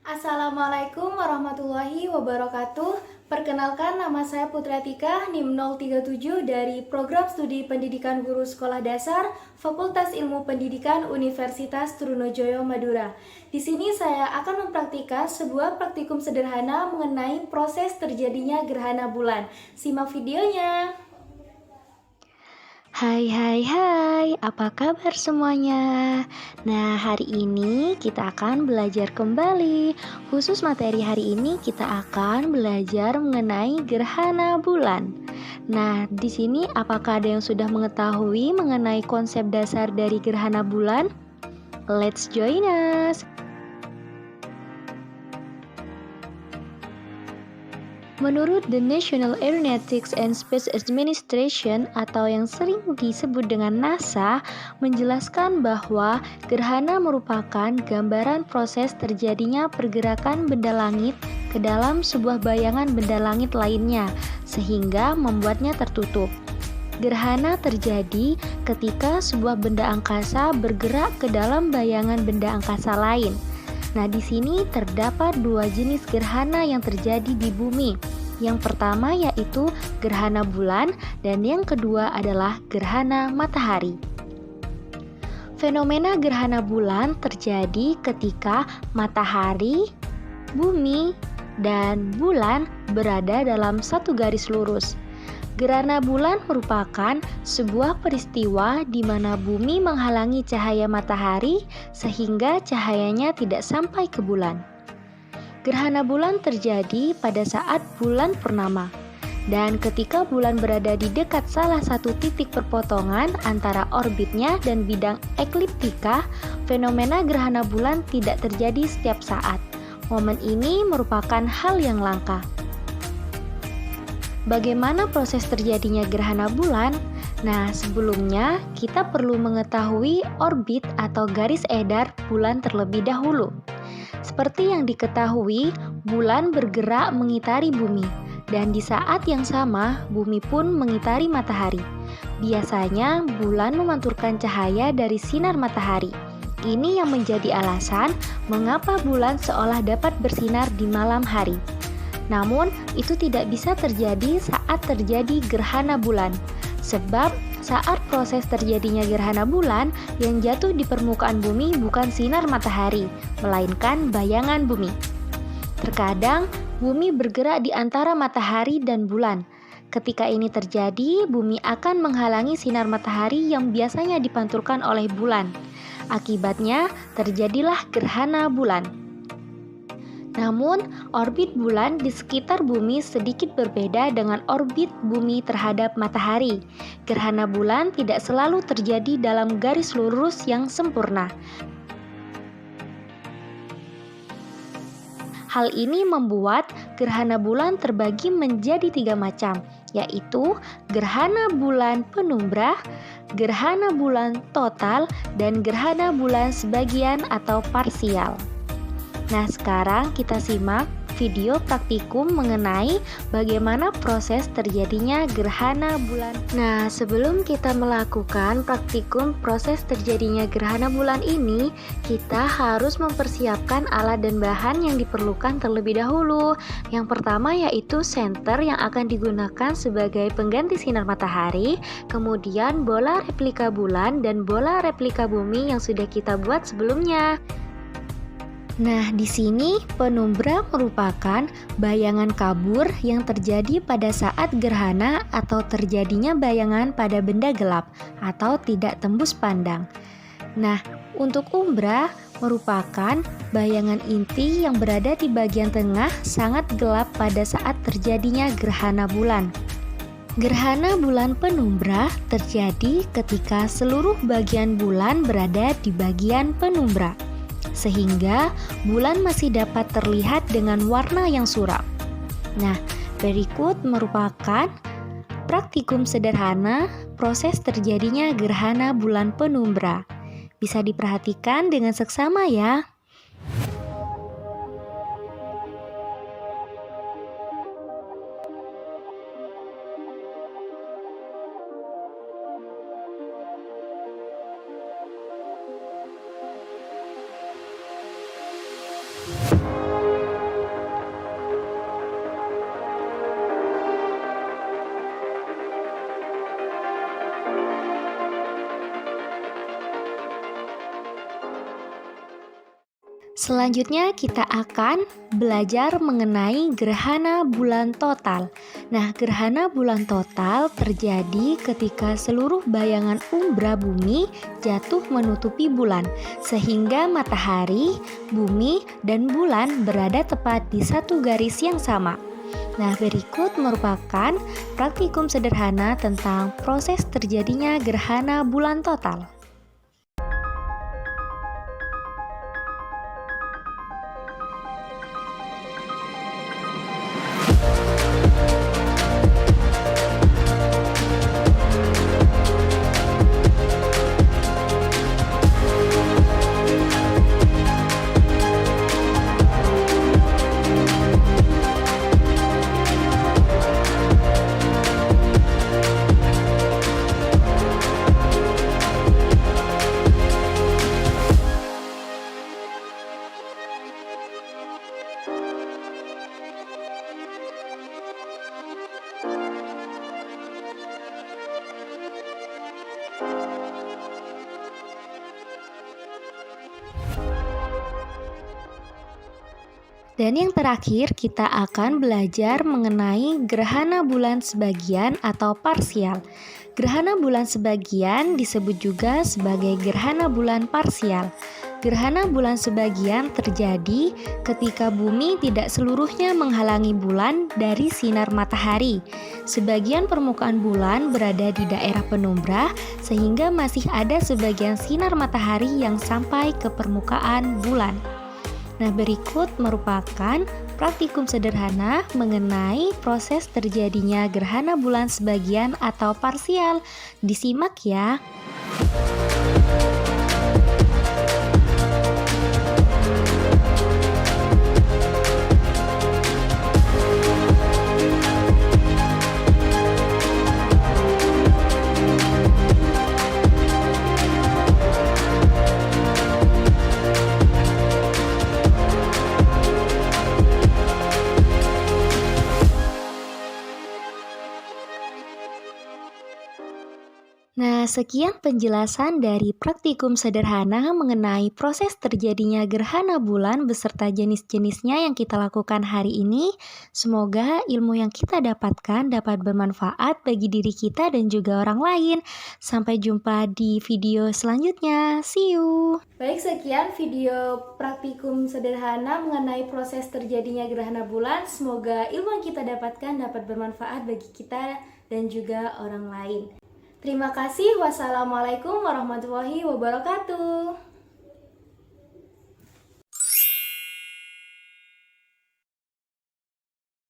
Assalamualaikum warahmatullahi wabarakatuh. Perkenalkan, nama saya Putra Tika, NIM 037 dari Program Studi Pendidikan Guru Sekolah Dasar Fakultas Ilmu Pendidikan Universitas Trunojoyo Madura. Di sini saya akan mempraktikkan sebuah praktikum sederhana mengenai proses terjadinya gerhana bulan. Simak videonya. Hai, apa kabar semuanya? Nah, hari ini kita akan belajar kembali. Khusus materi hari ini kita akan belajar mengenai gerhana bulan. Nah, di sini apakah ada yang sudah mengetahui mengenai konsep dasar dari gerhana bulan? Let's join us! Menurut the National Aeronautics and Space Administration atau yang sering disebut dengan NASA, menjelaskan bahwa gerhana merupakan gambaran proses terjadinya pergerakan benda langit ke dalam sebuah bayangan benda langit lainnya, sehingga membuatnya tertutup. Gerhana terjadi ketika sebuah benda angkasa bergerak ke dalam bayangan benda angkasa lain. Nah, di sini terdapat dua jenis gerhana yang terjadi di bumi. Yang pertama yaitu gerhana bulan dan yang kedua adalah gerhana matahari. Fenomena gerhana bulan terjadi ketika matahari, bumi, dan bulan berada dalam satu garis lurus. Gerhana bulan merupakan sebuah peristiwa di mana bumi menghalangi cahaya matahari sehingga cahayanya tidak sampai ke bulan. Gerhana bulan terjadi pada saat bulan purnama. Dan ketika bulan berada di dekat salah satu titik perpotongan antara orbitnya dan bidang ekliptika, fenomena gerhana bulan tidak terjadi setiap saat. Momen ini merupakan hal yang langka. Bagaimana proses terjadinya gerhana bulan? Nah, sebelumnya kita perlu mengetahui orbit atau garis edar bulan terlebih dahulu. Seperti yang diketahui, bulan bergerak mengitari bumi, dan di saat yang sama, bumi pun mengitari matahari. Biasanya, bulan memanturkan cahaya dari sinar matahari. Ini yang menjadi alasan mengapa bulan seolah dapat bersinar di malam hari. Namun, itu tidak bisa terjadi saat terjadi gerhana bulan, sebab saat proses terjadinya gerhana bulan, yang jatuh di permukaan bumi bukan sinar matahari, melainkan bayangan bumi. Terkadang, bumi bergerak di antara matahari dan bulan. Ketika ini terjadi, bumi akan menghalangi sinar matahari yang biasanya dipantulkan oleh bulan. Akibatnya, terjadilah gerhana bulan. Namun, orbit bulan di sekitar bumi sedikit berbeda dengan orbit bumi terhadap matahari. Gerhana bulan tidak selalu terjadi dalam garis lurus yang sempurna. Hal ini membuat gerhana bulan terbagi menjadi 3 macam, yaitu gerhana bulan penumbra, gerhana bulan total, dan gerhana bulan sebagian atau parsial. Nah, sekarang kita simak video praktikum mengenai bagaimana proses terjadinya gerhana bulan. Nah, sebelum kita melakukan praktikum proses terjadinya gerhana bulan ini, kita harus mempersiapkan alat dan bahan yang diperlukan terlebih dahulu. Yang pertama yaitu senter yang akan digunakan sebagai pengganti sinar matahari, kemudian bola replika bulan dan bola replika bumi yang sudah kita buat sebelumnya. Nah, di sini penumbra merupakan bayangan kabur yang terjadi pada saat gerhana atau terjadinya bayangan pada benda gelap atau tidak tembus pandang. Nah, untuk umbra merupakan bayangan inti yang berada di bagian tengah sangat gelap pada saat terjadinya gerhana bulan. Gerhana bulan penumbra terjadi ketika seluruh bagian bulan berada di bagian penumbra, sehingga bulan masih dapat terlihat dengan warna yang suram. Nah, berikut merupakan praktikum sederhana proses terjadinya gerhana bulan penumbra. Bisa diperhatikan dengan seksama ya. Selanjutnya kita akan belajar mengenai gerhana bulan total. Nah, gerhana bulan total terjadi ketika seluruh bayangan umbra bumi jatuh menutupi bulan, sehingga matahari, bumi, dan bulan berada tepat di satu garis yang sama. Nah, berikut merupakan praktikum sederhana tentang proses terjadinya gerhana bulan total. Dan yang terakhir, kita akan belajar mengenai gerhana bulan sebagian atau parsial. Gerhana bulan sebagian disebut juga sebagai gerhana bulan parsial. Gerhana bulan sebagian terjadi ketika bumi tidak seluruhnya menghalangi bulan dari sinar matahari. Sebagian permukaan bulan berada di daerah penumbra, sehingga masih ada sebagian sinar matahari yang sampai ke permukaan bulan. Nah, berikut merupakan praktikum sederhana mengenai proses terjadinya gerhana bulan sebagian atau parsial. Disimak ya. Nah, sekian penjelasan dari praktikum sederhana mengenai proses terjadinya gerhana bulan beserta jenis-jenisnya yang kita lakukan hari ini. Semoga ilmu yang kita dapatkan dapat bermanfaat bagi diri kita dan juga orang lain. Sampai jumpa di video selanjutnya. See you! Baik, sekian video praktikum sederhana mengenai proses terjadinya gerhana bulan. Semoga ilmu yang kita dapatkan dapat bermanfaat bagi kita dan juga orang lain. Terima kasih. Wassalamualaikum warahmatullahi wabarakatuh.